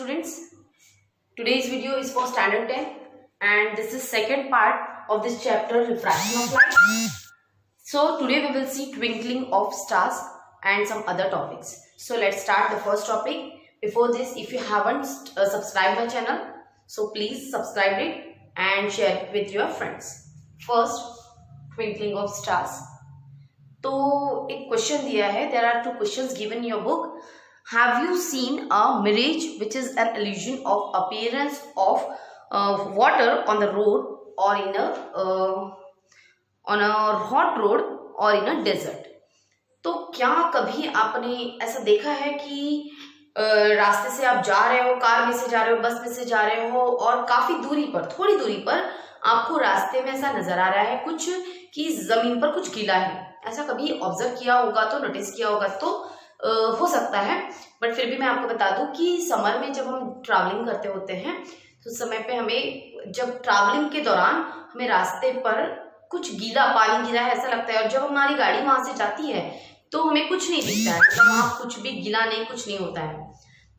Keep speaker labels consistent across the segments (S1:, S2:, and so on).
S1: students. Today's video is for standard 10 and this is second part of this chapter, refraction of light. So today we will see twinkling of stars and some other topics. So let's start the first topic. Before this, if you haven't subscribed my channel, so please subscribe it and share it with your friends. First, twinkling of stars. तो एक question दिया है. There are two questions given in your book. Have you seen a mirage, which is an illusion of appearance of water on the road or in on a hot road or in a desert? तो क्या कभी आपने ऐसा देखा है कि रास्ते से आप जा रहे हो, कार में से जा रहे हो, बस में से जा रहे हो और काफी दूरी पर, थोड़ी दूरी पर आपको रास्ते में ऐसा नजर आ रहा है कुछ कि जमीन पर कुछ गीला है. ऐसा कभी ऑब्जर्व किया होगा तो, नोटिस किया होगा तो हो सकता है. बट फिर भी मैं आपको बता दूं कि समर में जब हम ट्रैवलिंग करते होते हैं तो समय पे हमें, जब ट्रैवलिंग के दौरान हमें रास्ते पर कुछ गीला पानी गिरा है ऐसा लगता है, और जब हमारी गाड़ी वहां से जाती है तो हमें कुछ नहीं दिखता है, मतलब वहां कुछ भी गीला नहीं, कुछ नहीं होता है.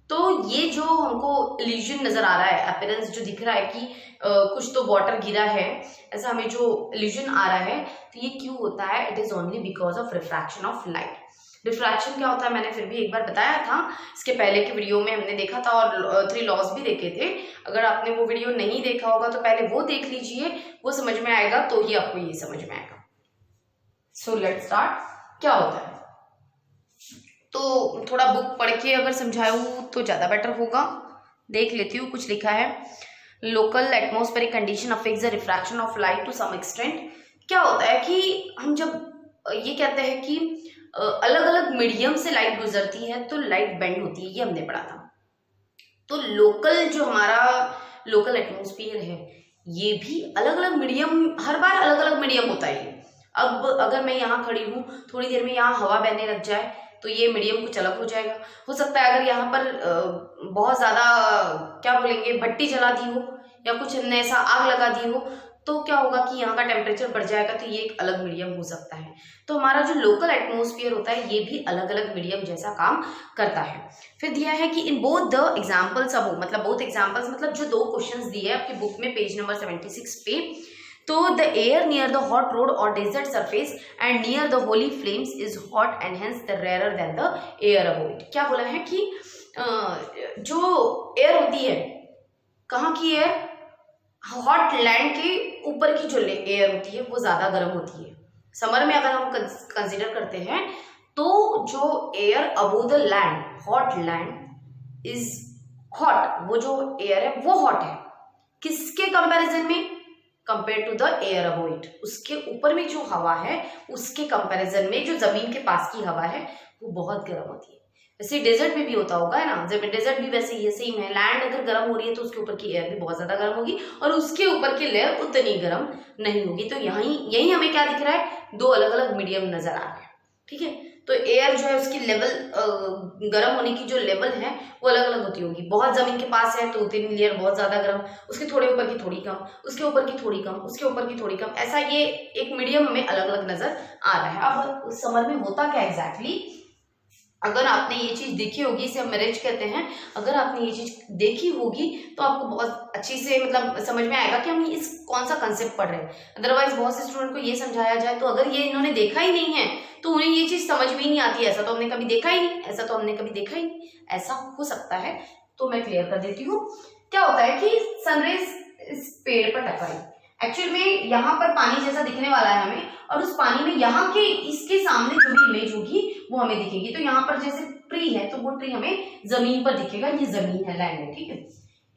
S1: तो ये जो हमको इल्यूजन नजर आ रहा है, अपीयरेंस जो दिख रहा है कि कुछ तो वाटर गिरा है, ऐसा हमें जो इल्यूजन आ रहा है, तो ये क्यों होता है? It is only because of refraction of light. Refraction क्या होता है मैंने फिर भी एक बार बताया था, इसके पहले के वीडियो में हमने देखा था और 3 लॉज भी देखे थे. अगर आपने वो वीडियो नहीं देखा होगा तो पहले वो देख लीजिए, वो समझ में आएगा तो ही आपको ये समझ में आएगा. So let's start. क्या होता है तो थोड़ा बुक पढ़ के अगर समझाऊँ तो ज़्यादा बेटर होगा. देख लेती हूँ. कुछ लिखा है, local atmospheric condition affects the refraction of light to some extent. क्या होता है कि हम जब ये कहते हैं कि अलग अलग मीडियम से लाइट गुजरती है तो लाइट बेंड होती है, ये हमने पढ़ा था. तो लोकल जो हमारा लोकल एटमॉस्फेयर है ये भी अलग अलग मीडियम, हर बार अलग अलग मीडियम होता है. अब अगर मैं यहाँ खड़ी हूँ, थोड़ी देर में यहाँ हवा बहने लग जाए तो ये मीडियम कुछ अलग हो जाएगा. हो सकता है अगर यहाँ पर बहुत ज़्यादा क्या बोलेंगे भट्टी जला दी हो या कुछ हमने ऐसा आग लगा दी हो तो क्या होगा कि यहाँ का टेम्परेचर बढ़ जाएगा, तो ये एक अलग मीडियम हो सकता है. तो हमारा जो लोकल एटमॉस्फेयर होता है ये भी अलग अलग मीडियम जैसा काम करता है. फिर दिया है कि इन बोथ द एग्जाम्पल्स, अब मतलब बोथ एग्जाम्पल्स मतलब जो 2 क्वेश्चंस दिए हैं आपकी बुक में पेज नंबर 76 पे, तो the air near the hot road और desert surface and near the होली flames is hot and hence the rare than the air above it. क्या बोला है कि जो एयर होती है, कहाँ की एयर, हॉट लैंड के ऊपर की जो एयर होती है वो ज्यादा गर्म होती है. समर में अगर हम कंसीडर करते हैं तो जो air above the land, hot land is hot, वो जो एयर है वो हॉट है. किसके कंपैरिजन में? Compare to the air above it. उसके ऊपर में जो हवा है उसके कंपैरिजन में जो जमीन के पास की हवा है वो बहुत गर्म होती है. वैसे डेजर्ट में भी होता होगा है ना, जब डेजर्ट भी वैसे ही सेम है. लैंड अगर गर्म हो रही है तो उसके ऊपर की एयर भी बहुत ज्यादा गर्म होगी और उसके ऊपर की लेयर उतनी गर्म नहीं होगी. तो यही हमें क्या दिख रहा है, 2 अलग अलग मीडियम नजर आ रहे हैं. ठीक है, तो एयर जो है उसकी लेवल, गर्म होने की जो लेवल है वो अलग अलग होती होगी. बहुत जमीन के पास है तो उतनी लेयर बहुत ज्यादा गर्म, उसके थोड़े ऊपर की थोड़ी कम, उसके ऊपर की थोड़ी कम, उसके ऊपर की थोड़ी कम, ऐसा ये एक मीडियम में अलग अलग नजर आ रहा है. अब समर में होता क्या एग्जैक्टली, अगर आपने ये चीज देखी होगी, इसे हम मैरिज कहते हैं, अगर आपने ये चीज देखी होगी तो आपको बहुत अच्छी से मतलब समझ में आएगा कि हम इस कौन सा कंसेप्ट पढ़ रहे हैं. अदरवाइज बहुत से स्टूडेंट को ये समझाया जाए तो अगर ये इन्होंने देखा ही नहीं है तो उन्हें ये चीज समझ भी नहीं आती. ऐसा तो हमने कभी देखा ही नहीं, ऐसा तो हमने कभी देखा ही नहीं, ऐसा हो सकता है. तो मैं क्लियर कर देती हूँ. क्या होता है कि सनराइज इस पेड़ पर टकराई. एक्चुअल में यहाँ पर पानी जैसा दिखने वाला है हमें, और उस पानी में यहाँ के इसके सामने जो भी इमेज होगी वो हमें दिखेगी. तो यहाँ पर जैसे ट्री है तो वो ट्री हमें जमीन पर दिखेगा. ये जमीन है, लैंड है. ठीक है,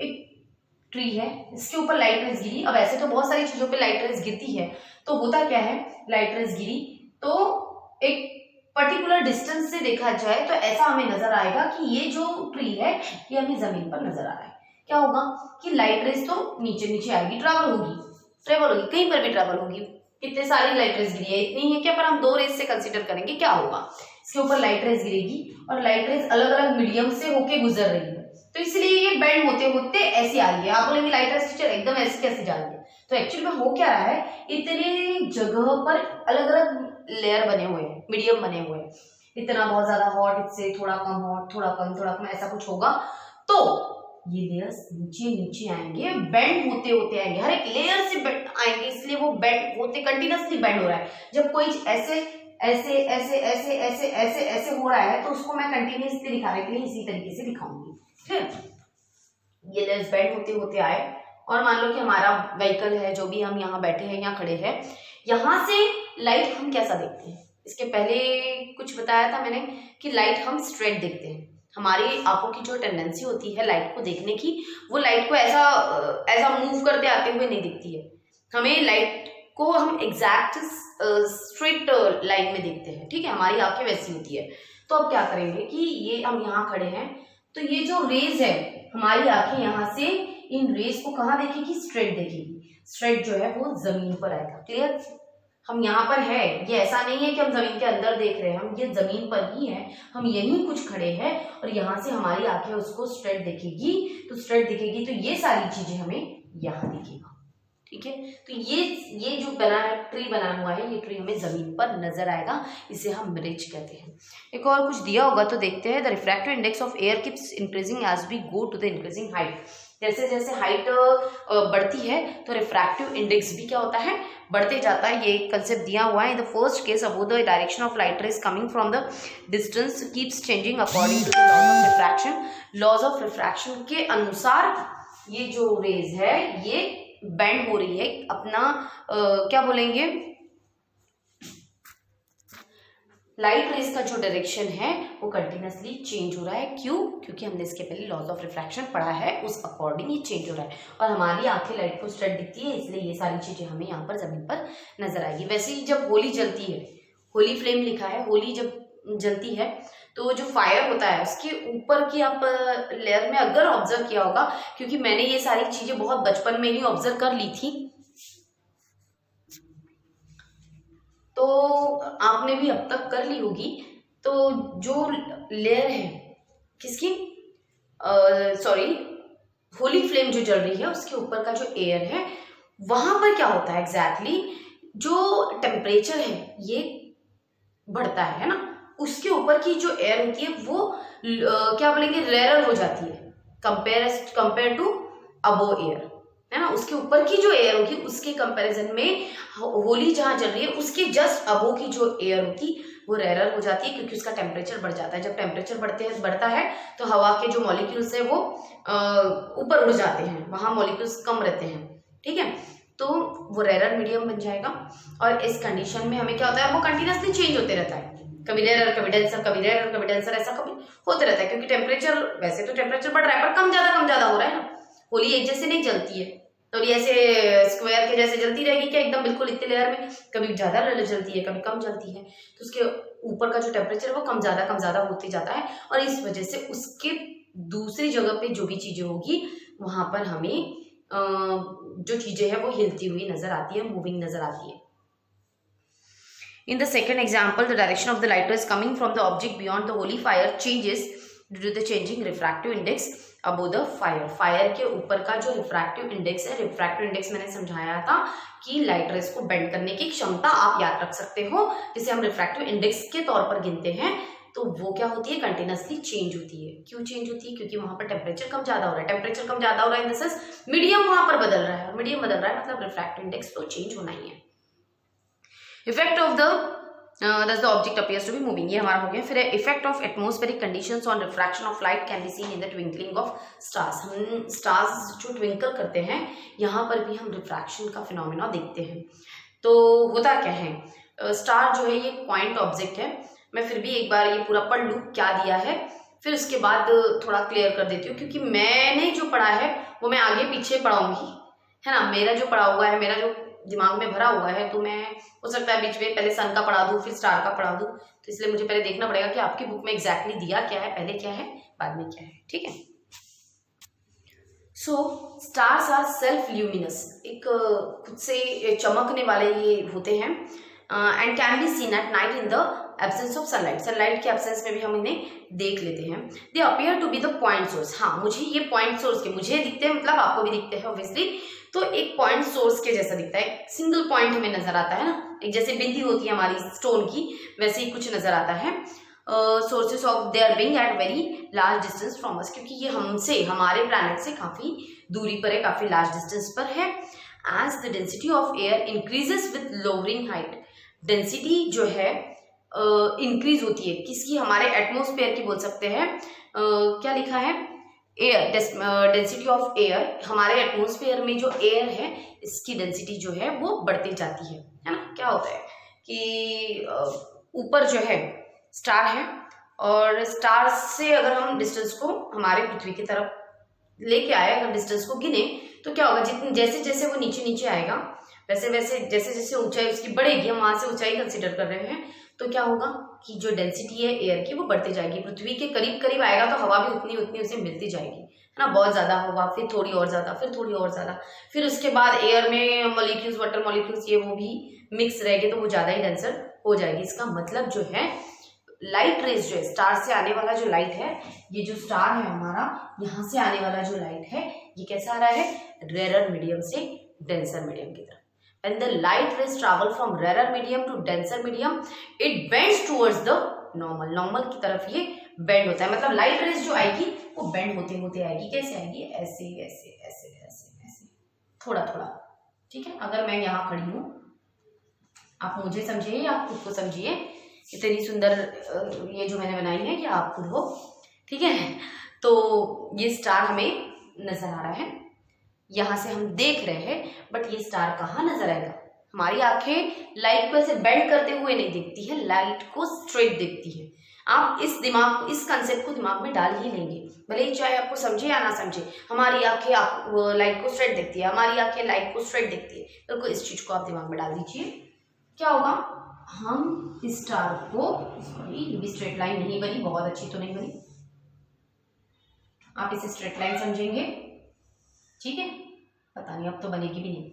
S1: एक ट्री है, इसके ऊपर लाइट रेज गिरी. अब ऐसे तो बहुत सारी चीजों पे लाइट रेज गिरती है, तो होता क्या है, लाइट रेज गिरी तो एक पर्टिकुलर डिस्टेंस से देखा जाए तो ऐसा हमें नजर आएगा कि ये जो ट्री है ये हमें जमीन पर नजर आ रहा है. क्या होगा कि लाइट रेज तो नीचे नीचे आएगी, ट्रैवल होगी, कहीं पर भी ट्रैवल होगी. कितने सारी लाइट रेज गिरी है, इतनी है क्या, पर हम 2 रेज से कंसीडर करेंगे. क्या होगा, इसके ऊपर लाइट रेज गिरेगी और लाइट रेज अलग अलग मीडियम से होके गुजर रही है, तो इसलिए ये बेंड होते होते ऐसी आ रही है. आप बोलेंगे लाइट रेज टीचर एकदम ऐसे कैसे जा रही है, तो एक्चुअली में हो क्या रहा है, इतने जगह पर अलग अलग लेयर बने हुए हैं, मीडियम बने हुए हैं. इतना बहुत ज्यादा हॉट, इससे थोड़ा कम हॉट, थोड़ा कम, ऐसा कुछ होगा. तो ये लेयर्स नीचे नीचे आएंगे, बेंड होते होते आएंगे, हर एक लेयर से बेंड आएंगे, इसलिए वो बेंड होते कंटिन्यूसली बेंड हो रहा है। जब कोई ऐसे ऐसे ऐसे ऐसे ऐसे ऐसे ऐसे हो रहा है तो उसको मैं कंटिन्यूसली दिखाने के लिए इसी तरीके से दिखाऊंगी। ठीक है, ये लेयर्स बेंड होते होते आए और मान लो कि हमारा व्हीकल है, जो भी हम यहाँ बैठे हैं, यहाँ खड़े हैं, यहाँ से लाइट हम कैसा देखते हैं। इसके पहले कुछ बताया था मैंने कि लाइट हम स्ट्रेट देखते हैं। हमारी आंखों की जो टेंडेंसी होती है लाइट को देखने की, वो लाइट को ऐसा मूव करते आते हुए नहीं दिखती है। हमें लाइट को हम एग्जैक्ट स्ट्रेट लाइन में देखते हैं। ठीक है, हमारी आंखें वैसी होती है। तो अब क्या करेंगे कि ये हम यहाँ खड़े हैं, तो ये जो रेज है, हमारी आंखें यहाँ से इन रेज को कहाँ देखेगी, स्ट्रेट देखेगी। स्ट्रेट जो है वो जमीन पर आएगा। क्लियर, हम यहाँ पर है, ये ऐसा नहीं है कि हम जमीन के अंदर देख रहे हैं, हम ये जमीन पर ही है, हम यहीं कुछ खड़े हैं और यहाँ से हमारी आंखें उसको स्ट्रेट देखेगी। तो स्ट्रेट दिखेगी तो ये सारी चीजें हमें यहाँ दिखेगा। ठीक है, तो ये जो बना है, ट्री बना हुआ है, ये ट्री हमें जमीन पर नजर आएगा, इसे हम ब्रिज कहते हैं। एक और कुछ दिया होगा तो देखते हैं। The refractive index of air keeps increasing as we go to the increasing height. जैसे जैसे हाइट बढ़ती है तो रिफ्रैक्टिव इंडेक्स भी क्या होता है, बढ़ते जाता है। ये कंसेप्ट दिया हुआ है। In the first case above the direction of light rays coming from the distance keeps changing according to the laws of refraction. Laws of refraction के अनुसार ये जो रेज है ये बेंड हो रही है अपना क्या बोलेंगे, लाइट रेज का जो डायरेक्शन है वो कंटिन्यूसली चेंज हो रहा है। क्यों? क्योंकि हमने इसके पहले लॉज ऑफ रिफ्रैक्शन पढ़ा है, उस अकॉर्डिंग ये चेंज हो रहा है और हमारी आंखें लाइट को स्ट्रेट दिखती है, इसलिए ये सारी चीजें हमें यहाँ पर जमीन पर नजर आएगी। वैसे ही जब होली जलती है, होली फ्लेम लिखा है, होली जब जलती है तो जो फायर होता है उसके ऊपर की आप लेयर में अगर ऑब्जर्व किया होगा, क्योंकि मैंने ये सारी चीजें बहुत बचपन में ही ऑब्जर्व कर ली थी, तो आपने भी अब तक कर ली होगी। तो जो लेयर है किसकी, सॉरी, होली फ्लेम जो जल रही है उसके ऊपर का जो एयर है, वहां पर क्या होता है एग्जैक्टली, जो टेम्परेचर है ये बढ़ता है ना, उसके ऊपर की जो एयर होती है वो क्या बोलेंगे, रेयर हो जाती है कंपेयर टू अबो एयर, है ना। उसके ऊपर की जो एयर होगी उसके कंपैरिजन में होली जहां जल रही है उसके जस्ट अबो की जो एयर होती वो रेयर हो जाती है, क्योंकि उसका टेम्परेचर बढ़ जाता है। जब टेम्परेचर बढ़ता है तो हवा के जो मॉलिक्यूल्स है वो ऊपर उड़ जाते हैं, वहां मॉलिक्यूल्स कम रहते हैं। ठीक है, तो वो रेयर मीडियम बन जाएगा और इस कंडीशन में हमें क्या होता है, वो कंटिन्यूसली चेंज होते रहता है, कभी रेयर कभी डेंसर, कभी रेयर कभी डेंसर, ऐसा कभी होते रहता है, क्योंकि टेम्परेचर, वैसे तो टेम्परेचर बढ़ रहा है पर कम ज्यादा हो रहा है ना। होली एक जैसे नहीं जलती है, तो ये ऐसे स्क्वायर के जैसे जलती रहेगी क्या, एकदम बिल्कुल इतने लेयर में, कभी ज्यादा जलती है कभी कम जलती है, तो उसके ऊपर का जो टेम्परेचर है वो कम ज्यादा होते जाता है और इस वजह से उसके दूसरी जगह पे जो भी चीजें होगी वहां पर हमें जो चीजें हैं वो हिलती हुई नजर आती है, मूविंग नजर आती है। In the second example, the direction of the light rays coming from the object beyond the holy fire changes due to the changing refractive index above the fire. Fire के ऊपर का जो refractive index है, refractive index मैंने समझाया था कि light rays को बेंड करने की क्षमता आप याद रख सकते हो, जिसे हम refractive index के तौर पर गिनते हैं। तो वो क्या होती है, कंटिन्यूसली चेंज होती है। क्यों चेंज होती है? क्योंकि वहां पर टेम्परेचर कम ज्यादा हो रहा है। टेम्परेचर कम ज्यादा हो रहा है इन द सेंस मीडियम वहां पर बदल रहा है, और मीडियम बदल रहा है मतलब रिफ्रैक्टिव इंडेक्स तो चेंज होना ही है। Effect of the thus the object appears to be moving, ये हमारा हो गया। फिर effect of atmospheric conditions on refraction of light can be seen in the twinkling of stars. हम स्टार्स जो ट्विंकल करते हैं यहाँ पर भी हम रिफ्रैक्शन का फिनोमेना देखते हैं। तो होता क्या है, स्टार जो है ये पॉइंट ऑब्जेक्ट है। मैं फिर भी एक बार ये पूरा पढ़ लूँ क्या दिया है, फिर उसके बाद थोड़ा क्लियर कर देती हूँ, क्योंकि मैंने जो पढ़ा है वो मैं आगे पीछे पढ़ाऊंगी, है ना। मेरा जो पढ़ा हुआ है, मेरा जो दिमाग में भरा हुआ है, तो मैं हो सकता है बीच में पहले सन का पढ़ा दूं फिर स्टार का पढ़ा दूं, तो इसलिए मुझे पहले देखना पड़ेगा कि आपकी बुक में एग्जैक्टली दिया क्या है, पहले क्या है बाद में क्या है। ठीक है, so stars are self luminous, एक खुद से चमकने वाले ये होते हैं, and can be seen at night in the absence of sunlight. Sunlight के एब्सेंस में भी हम इन्हें देख लेते हैं। They appear to be the point source. हाँ, मुझे ये पॉइंट सोर्स के मुझे दिखते हैं, मतलब आपको भी दिखते हैं ऑब्वियसली। तो एक पॉइंट सोर्स के जैसा दिखता है, सिंगल पॉइंट हमें नजर आता है ना, एक जैसे बिंदी होती है हमारी स्टोन की, वैसे ही कुछ नजर आता है। Sources of they are being at very large distance from us, क्योंकि ये हमसे, हमारे प्लैनेट से काफी दूरी पर है, काफी लार्ज डिस्टेंस पर है। As the density of air increases with lowering height, density जो है इंक्रीज होती है किसकी, हमारे एटमोस्फेयर की बोल सकते हैं। क्या लिखा है, एयर डेंसिटी ऑफ एयर, हमारे एटमोस्फेयर में जो एयर है इसकी डेंसिटी जो है वो बढ़ती जाती है ना। क्या होता है कि ऊपर जो है स्टार है, और स्टार से अगर हम डिस्टेंस को हमारे पृथ्वी की तरफ लेके आए, अगर डिस्टेंस को गिने तो क्या होगा, जितने जैसे जैसे वो नीचे नीचे आएगा वैसे वैसे जैसे जैसे ऊंचाई उसकी बढ़ेगी, हम वहां से ऊंचाई कंसीडर कर रहे हैं, तो क्या होगा कि जो डेंसिटी है एयर की वो बढ़ती जाएगी, पृथ्वी के करीब करीब आएगा तो हवा भी उतनी उतनी उसे मिलती जाएगी, है ना। बहुत ज्यादा हवा, फिर थोड़ी और ज्यादा, फिर थोड़ी और ज्यादा, फिर उसके बाद एयर में मॉलिक्यूल्स, वाटर मॉलिक्यूल्स ये वो भी मिक्स रहेंगे तो वो ज्यादा ही डेंसर हो जाएगी। इसका मतलब जो है लाइट रेज जो है, स्टार से आने वाला जो लाइट है, ये जो स्टार है हमारा, यहाँ से आने वाला जो लाइट है ये कैसा आ रहा है, रेरर मीडियम से डेंसर मीडियम की तरफ। When the light rays travel from rarer medium to denser medium, it bends towards the normal. normal की तरफ ये बेंड होता है, मतलब लाइट रेज जो आएगी वो बेंड होते होते आएगी। कैसे आएगी, ऐसे ऐसे ऐसे ऐसे ऐसे, थोड़ा थोड़ा, ठीक है। अगर मैं यहाँ खड़ी हूँ, आप मुझे समझिए या आप खुद को समझिए, इतनी सुंदर ये जो मैंने बनाई है, ये आप खुद हो, ठीक है। तो ये स्टार हमें नजर आ रहा है, यहाँ से हम देख रहे हैं, बट ये स्टार कहाँ नजर आएगा, हमारी आंखें लाइट को ऐसे बेंड करते हुए नहीं देखती है, लाइट को स्ट्रेट देखती है। आप इस कंसेप्ट को दिमाग में डाल ही लेंगे, भले ही चाहे आपको समझे या ना समझे, हमारी आंखें लाइट को स्ट्रेट देखती है, हमारी आंखें लाइट को स्ट्रेट देखती है। बिल्कुल इस चीज को आप दिमाग में डाल दीजिए। क्या होगा, हम इस स्टार को, सॉरी ये भी स्ट्रेट लाइन नहीं बनी, बहुत अच्छी तो नहीं बनी, आप इसे स्ट्रेट लाइन समझेंगे, ठीक है। पता नहीं अब तो बनेगी भी नहीं,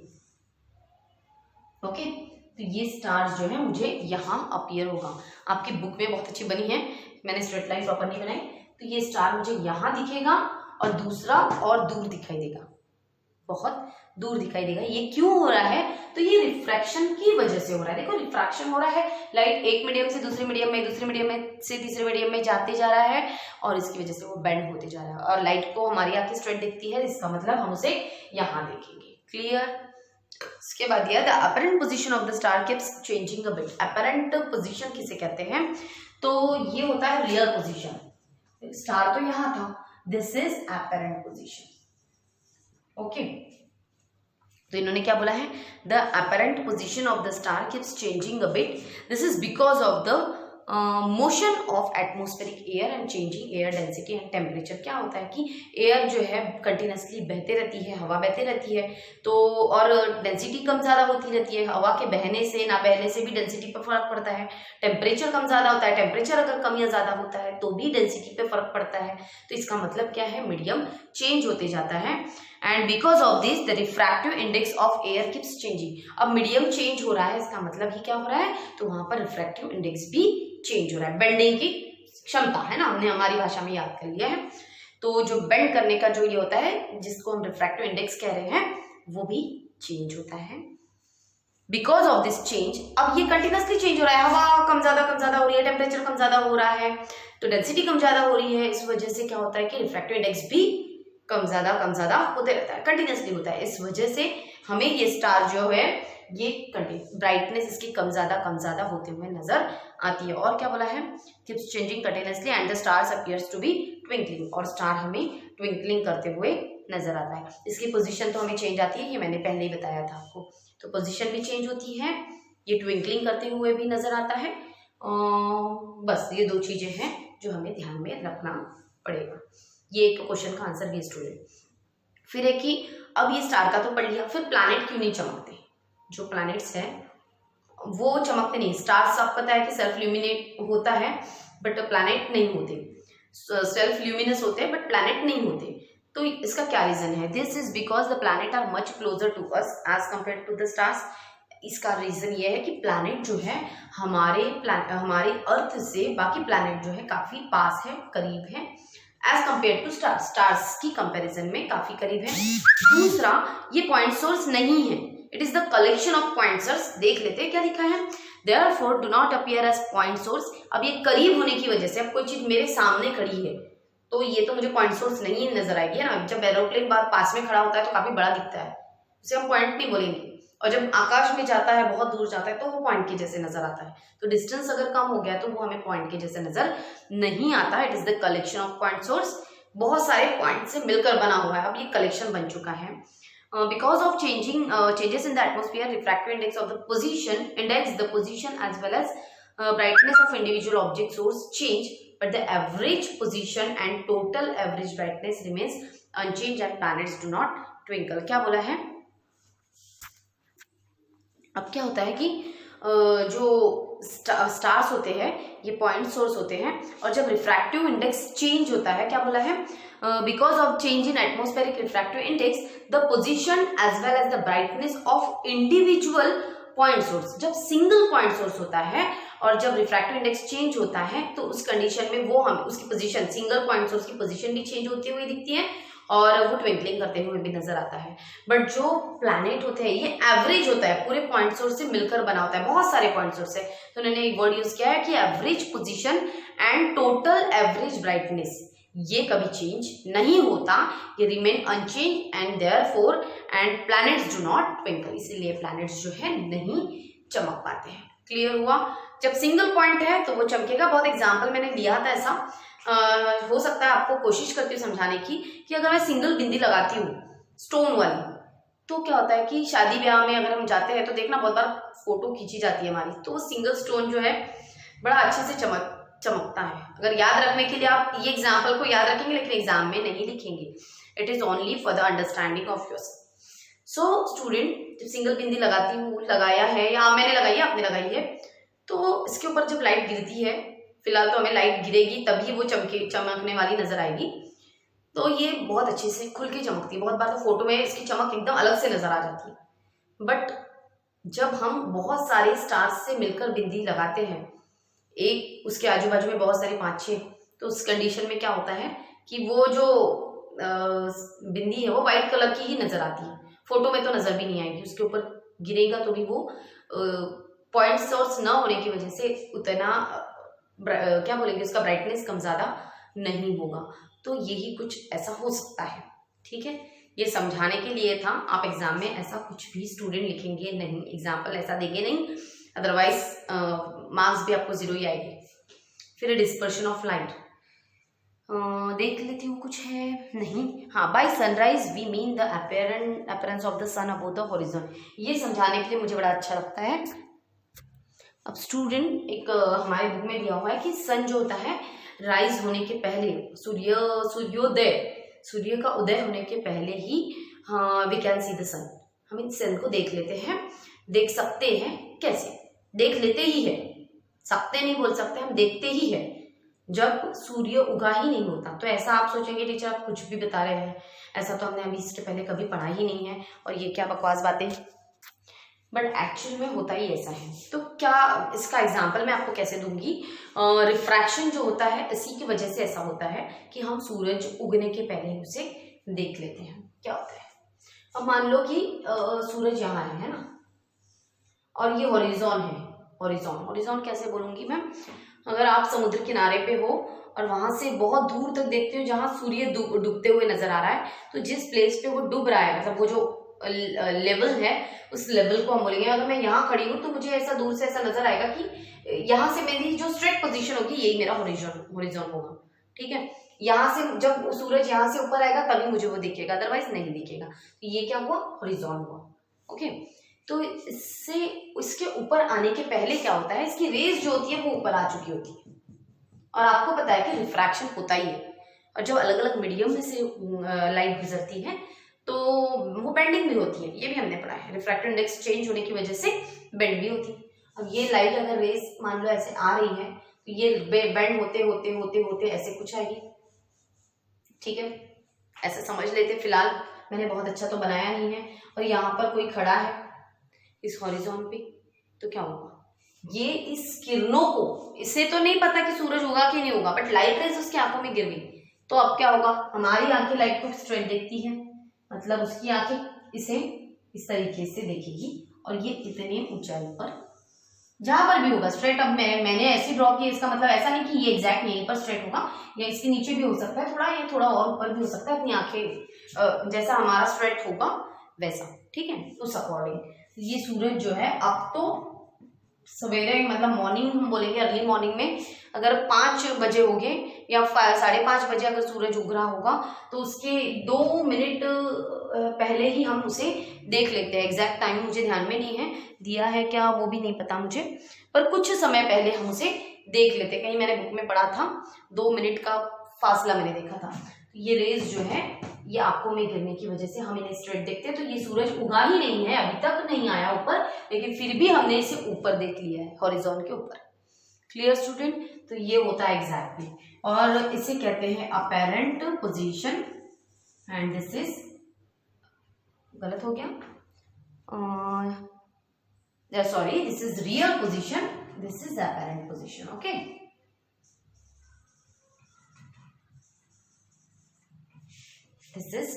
S1: ओके। तो ये स्टार्स जो है मुझे यहाँ अपीयर होगा, आपकी बुक में बहुत अच्छी बनी है, मैंने स्ट्रेट लाइन प्रॉपर नहीं बनाई, तो ये स्टार मुझे यहाँ दिखेगा और दूसरा और दूर दिखाई देगा, बहुत दूर दिखाई देगा। ये क्यों हो रहा है, तो ये रिफ्रैक्शन की वजह से हो रहा है। देखो रिफ्रैक्शन हो रहा है, लाइट एक मीडियम से दूसरे मीडियम में, दूसरे मीडियम में से तीसरे मीडियम में जाते जा रहा है, और इसकी वजह से वो बेंड होते जा रहा है, और लाइट को हमारी आंखें स्ट्रेट दिखती है, इसका मतलब हम उसे यहाँ देखेंगे। क्लियर। इसके बाद दिया the apparent position of the star keeps changing a bit. Apparent position किसे कहते हैं, तो ये होता है रियल पोजीशन। स्टार तो यहाँ था, this is apparent position, okay. तो इन्होंने क्या बोला है, the apparent position of the star keeps changing a bit, this is because of the motion of atmospheric air and changing air density and temperature. क्या होता है कि एयर जो है कंटिन्यूसली बहते रहती है, हवा बहती रहती है, तो और डेंसिटी कम ज़्यादा होती रहती है, हवा के बहने से ना बहने से भी डेंसिटी पर फर्क पड़ता है, टेम्परेचर कम ज़्यादा होता है, टेम्परेचर अगर कम या ज़्यादा होता है तो भी डेंसिटी पे फर्क पड़ता है। तो इसका मतलब क्या है, मीडियम चेंज होते जाता है, and because of this the refractive index of air keeps changing. अब मीडियम चेंज हो रहा है, इसका मतलब ही क्या हो रहा है, तो वहां पर रिफ्रैक्टिव इंडेक्स भी चेंज हो रहा है, बेंडिंग की क्षमता है ना, हमने हमारी भाषा में याद कर लिया है। तो जो बेंड करने का जो ये होता है, जिसको हम रिफ्रैक्टिव इंडेक्स कह रहे हैं, वो भी चेंज होता है। बिकॉज ऑफ दिस चेंज, अब ये कंटिन्यूसली चेंज हो रहा है, हवा कम ज्यादा हो रही है, टेम्परेचर कम ज्यादा हो रहा है, तो डेंसिटी कम ज्यादा हो रही है, इस वजह से क्या होता है कि रिफ्रैक्टिव इंडेक्स भी कम ज्यादा होते रहता है, कंटिन्यूसली होता है। इस वजह से हमें ये स्टार जो है, ये ब्राइटनेस इसकी कम ज्यादा होते हुए नजर आती है। और क्या बोला है, keeps changing continuously and the stars appears to be twinkling, और स्टार हमें ट्विंकलिंग करते हुए नजर आता है। इसकी पोजीशन तो हमें चेंज आती है, ये मैंने पहले ही बताया था आपको, तो पोजीशन भी चेंज होती है, ये ट्विंकलिंग करते हुए भी नजर आता है। बस ये दो चीजें हैं जो हमें ध्यान में रखना पड़ेगा। ये एक क्वेश्चन का आंसर भी स्टूडेंट। फिर है कि अब ये स्टार का तो पढ़ लिया, फिर प्लैनेट क्यों नहीं चमकते, जो प्लैनेट्स हैं वो चमकते नहीं। स्टार्स आपको पता है कि सेल्फ ल्यूमिनेट होता है, बट प्लैनेट नहीं होते, सेल्फ ल्यूमिनस होते हैं बट प्लैनेट नहीं होते। तो इसका क्या रीजन है, this is because the planet are much closer to us as compare to the stars. इसका रीजन ये है कि प्लैनेट जो है हमारे अर्थ से बाकी प्लैनेट जो है काफी पास है, करीब है, as compare to stars, stars की कंपैरिजन में काफी करीब है। दूसरा, ये पॉइंट सोर्स नहीं है, it is the collection of point source. देख लेते हैं क्या लिखा है, therefore do not appear as point source. अब ये करीब होने की वजह से, अब कोई चीज मेरे सामने खड़ी है तो ये तो मुझे पॉइंट सोर्स नहीं नजर आएगी ना। जब एरोप्लेन पास में खड़ा होता है तो काफी बड़ा दिखता है, उसे हम पॉइंट नहीं बोलेंगे, और जब आकाश में जाता है, बहुत दूर जाता है, तो वो पॉइंट के जैसे नजर आता है। तो डिस्टेंस अगर कम हो गया तो वो हमें पॉइंट के जैसे नजर नहीं आता है। It is the collection of point source, बहुत सारे पॉइंट से मिलकर बना हुआ है। अब ये कलेक्शन बन चुका है। Because of changes in the atmosphere, refractive index of the position as well as brightness of individual object source change, but the average position and total average brightness remains unchanged and planets do not twinkle। क्या बोला है? अब क्या होता है कि जो stars होते हैं ये पॉइंट सोर्स होते हैं, और जब रिफ्रैक्टिव इंडेक्स चेंज होता है, क्या बोला है? Because of change in atmospheric refractive index the position as well as the brightness of individual point source. जब सिंगल पॉइंट सोर्स होता है और जब रिफ्रैक्टिव इंडेक्स चेंज होता है तो उस कंडीशन में वो हमें उसकी पोजीशन, सिंगल पॉइंट सोर्स की पोजीशन भी चेंज होती हुई दिखती है और वो ट्विंकलिंग करते हुए भी नजर आता है। बट जो प्लैनेट होते हैं ये एवरेज होता है, पूरे पॉइंट सोर्स से मिलकर बना होता है, बहुत सारे पॉइंट सोर्स है। तो उन्होंने एक वर्ड यूज किया है कि average position and total average brightness, ये कभी चेंज नहीं होता, ये remain unchange and therefore and planets do not twinkle, इसीलिए प्लैनेट्स जो है नहीं चमक पाते हैं। क्लियर हुआ? जब सिंगल पॉइंट है तो वो चमकेगा। बहुत एग्जाम्पल मैंने लिया था ऐसा, हो सकता है आपको कोशिश करती हूँ समझाने की कि अगर मैं सिंगल बिंदी लगाती हूँ स्टोन वाली, तो क्या होता है कि शादी ब्याह में अगर हम जाते हैं तो देखना बहुत बार फोटो खींची जाती है हमारी, तो वो सिंगल स्टोन जो है बड़ा अच्छे से चमकता है। अगर याद रखने के लिए आप ये एग्जाम्पल को याद रखेंगे लेकिन एग्जाम में नहीं लिखेंगे, it is only for the understanding of yourself. So student, जब सिंगल बिंदी लगाती हूँ, लगाया है या मैंने लगाई है, आपने लगाई है, तो इसके ऊपर जब लाइट गिरती है, फिलहाल तो हमें लाइट गिरेगी तभी वो चमकने वाली नजर आएगी, तो ये बहुत अच्छे से खुल के चमकती है। बहुत बार तो फोटो में इसकी चमक एकदम अलग से नजर आ जाती है। बट जब हम बहुत सारे स्टार्स से मिलकर बिंदी लगाते हैं, एक उसके आजू बाजू में बहुत सारे 5-6, तो उस कंडीशन में क्या होता है कि वो जो बिंदी है वो व्हाइट कलर की ही नजर आती है, फोटो में तो नजर भी नहीं आएगी। उसके ऊपर गिरेगा तो भी वो पॉइंट सोर्स न होने की वजह से उतना क्या बोलेंगे, उसका ब्राइटनेस कम ज्यादा नहीं होगा। तो यही कुछ ऐसा हो सकता है। ठीक है, ये समझाने के लिए था। आप एग्जाम में ऐसा कुछ भी स्टूडेंट लिखेंगे नहीं, एग्जाम्पल ऐसा देंगे नहीं, अदरवाइज मार्क्स भी आपको 0 ही आएंगे। फिर डिस्पर्शन ऑफ लाइट देख लेती हूँ, कुछ है नहीं। हाँ, by sunrise we mean the appearance of the sun above the horizon. ये समझाने के लिए मुझे बड़ा अच्छा लगता है। अब स्टूडेंट, एक हमारे बुक में दिया हुआ है कि सन जो होता है राइज होने के पहले, सूर्य का उदय होने के पहले ही वी कैन सी द सन, हम इस सन को देख लेते हैं, देख सकते हैं। कैसे देख लेते ही है, सकते नहीं बोल सकते, हम देखते ही है जब सूर्य उगा ही नहीं होता। तो ऐसा आप सोचेंगे टीचर आप कुछ भी बता रहे हैं, ऐसा तो हमने अभी इसके पहले कभी पढ़ा ही नहीं है और ये क्या बकवास बातें, बट एक्चुअल में होता ही ऐसा है। तो क्या इसका एग्जाम्पल मैं आपको कैसे दूंगी? रिफ्रैक्शन जो होता है इसी की वजह से ऐसा होता है कि हम सूरज उगने के पहले ही उसे देख लेते हैं। क्या होता है, अब मान लो कि सूरज यहाँ है ना, और ये हॉरिजॉन है। हॉरिजॉन कैसे बोलूंगी मैं? अगर आप समुद्र किनारे पे हो और वहां से बहुत दूर तक देखते हो जहां सूर्य डूबते हुए नजर आ रहा है, तो जिस प्लेस पे वो डूब रहा है, मतलब वो जो लेवल है, उस लेवल को हम बोलेंगे। अगर मैं यहाँ खड़ी हूँ तो मुझे ऐसा दूर से ऐसा नजर आएगा कि यहाँ से मेरी जो स्ट्रेट पोजीशन होगी यही मेरा हॉरिजॉन होगा। ठीक है, यहाँ से जब सूरज यहाँ से ऊपर आएगा तभी मुझे वो दिखेगा, अदरवाइज नहीं दिखेगा। तो ये क्या हुआ? हॉरिजॉन हुआ। ओके, तो इससे इसके ऊपर आने के पहले क्या होता है, इसकी रेज जो होती है वो ऊपर आ चुकी होती है, और आपको पता है कि रिफ्रैक्शन होता ही है, और जब अलग अलग मीडियम में से लाइट गुजरती है तो वो बेंडिंग भी होती है, ये भी हमने पढ़ा है। रिफ्रैक्टिव इंडेक्स चेंज होने की वजह से बेंड भी होती है। अब ये लाइट अगर रेस मान लो ऐसे आ रही है तो ये बेंड होते होते होते होते ऐसे कुछ आएगी। ठीक है, ऐसे समझ लेते। फिलहाल मैंने बहुत अच्छा तो बनाया नहीं है, और यहाँ पर कोई खड़ा है इस हॉरिजॉन पे, तो क्या होगा, ये इस किरणों को, इसे तो नहीं पता कि सूरज होगा कि नहीं होगा, बट लाइट रेज उसकी आंखों में गिर गई, तो अब क्या होगा, हमारी आंखें लाइट को स्ट्रेट देखती है, मतलब उसकी आंखें इसे इस तरीके से देखेगी और ये इतनी ऊंचाई पर जहां पर भी होगा स्ट्रेट। अब मैंने ऐसे ड्रॉ किया, इसका मतलब ऐसा नहीं कि ये एग्जैक्ट यहीं पर स्ट्रेट होगा, या इसके नीचे भी हो सकता है थोड़ा, या थोड़ा और ऊपर भी हो सकता है, अपनी आंखें जैसा हमारा स्ट्रेट होगा वैसा, ठीक है, उस अकॉर्डिंग। ये सूरज जो है अब तो सवेरे मतलब मॉर्निंग हम बोलेंगे, अर्ली मॉर्निंग में अगर 5 बजे हो गए या 5:30 बजे अगर सूरज उग रहा होगा तो उसके 2 मिनट पहले ही हम उसे देख लेते हैं। एग्जैक्ट टाइम मुझे ध्यान में नहीं है, दिया है क्या वो भी नहीं पता मुझे, पर कुछ समय पहले हम उसे देख लेते हैं। कहीं मैंने बुक में पढ़ा था 2 मिनट का फासला मैंने देखा था। ये रेज जो है ये आंखों में गिरने की वजह से हम इन्हें स्ट्रेट देखते हैं। तो ये सूरज उगा ही नहीं है, अभी तक नहीं आया ऊपर, लेकिन फिर भी हमने इसे ऊपर देख लिया है, हॉरिजॉन के ऊपर। Clear student? तो ये होता है एग्जैक्टली, और इसे कहते हैं apparent position, and this is, गलत हो गया, sorry, this is real position, this is apparent position. Okay, this is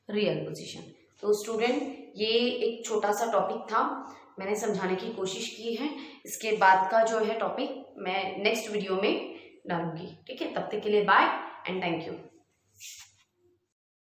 S1: real position. तो स्टूडेंट ये एक छोटा सा टॉपिक था, मैंने समझाने की कोशिश की है। इसके बाद का जो है टॉपिक मैं नेक्स्ट वीडियो में डालूंगी, ठीक है? तब तक के लिए बाय एंड थैंक यू।